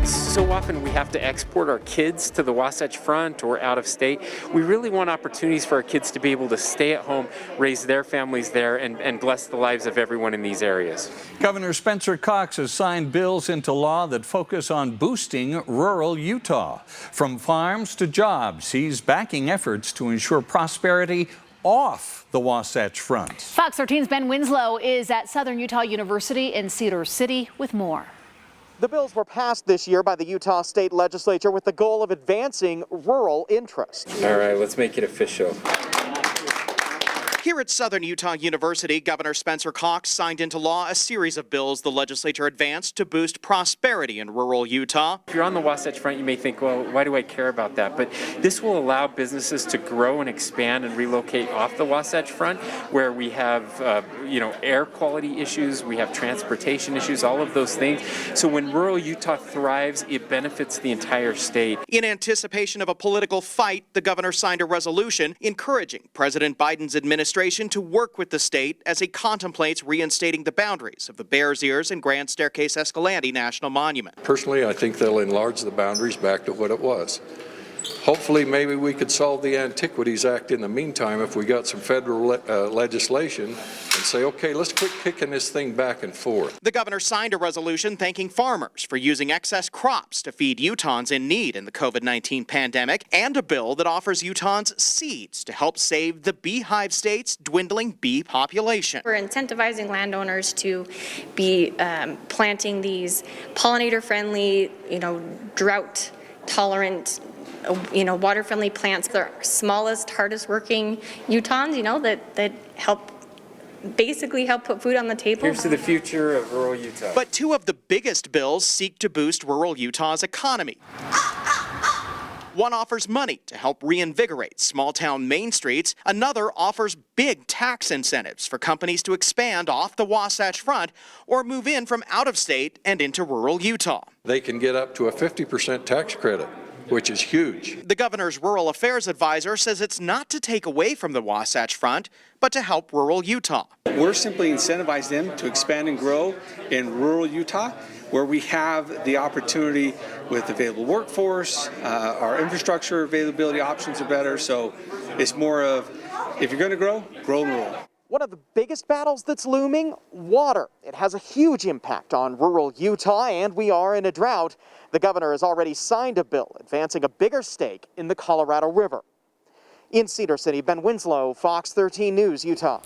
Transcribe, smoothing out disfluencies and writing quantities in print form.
So often we have to export our kids to the Wasatch Front or out of state. We really want opportunities for our kids to be able to stay at home, raise their families there, and bless the lives of everyone in these areas. Governor Spencer Cox has signed bills into law that focus on boosting rural Utah. From farms to jobs, he's backing efforts to ensure prosperity off the Wasatch Front. Fox 13's Ben Winslow is at Southern Utah University in Cedar City with more. The bills were passed this year by the Utah State Legislature with the goal of advancing rural interests. All right, let's make it official. Here at Southern Utah University, Governor Spencer Cox signed into law a series of bills the legislature advanced to boost prosperity in rural Utah. If you're on the Wasatch Front, you may think, well, why do I care about that? But this will allow businesses to grow and expand and relocate off the Wasatch Front, where we have, air quality issues, we have transportation issues, all of those things. So when rural Utah thrives, it benefits the entire state. In anticipation of a political fight, the governor signed a resolution encouraging President Biden's administration to work with the state as he contemplates reinstating the boundaries of the Bears Ears and Grand Staircase Escalante National Monument. Personally, I think they'll enlarge the boundaries back to what it was. Hopefully, maybe we could solve the Antiquities Act in the meantime if we got some federal legislation and say, okay, let's quit kicking this thing back and forth. The governor signed a resolution thanking farmers for using excess crops to feed Utahns in need in the COVID-19 pandemic, and a bill that offers Utahns seeds to help save the beehive state's dwindling bee population. We're incentivizing landowners to be planting these pollinator-friendly, drought-tolerant, water-friendly plants. They're smallest, hardest-working Utahns, that basically help put food on the table. Here's to the future of rural Utah. But two of the biggest bills seek to boost rural Utah's economy. One offers money to help reinvigorate small-town main streets. Another offers big tax incentives for companies to expand off the Wasatch Front or move in from out of state and into rural Utah. They can get up to a 50% tax credit, which is huge. The governor's rural affairs advisor says it's not to take away from the Wasatch Front, but to help rural Utah. We're simply incentivizing them to expand and grow in rural Utah, where we have the opportunity with available workforce, our infrastructure availability options are better. So it's more of, if you're going to grow rural. One of the biggest battles that's looming, water. It has a huge impact on rural Utah, and we are in a drought. The governor has already signed a bill advancing a bigger stake in the Colorado River. In Cedar City, Ben Winslow, Fox 13 News, Utah.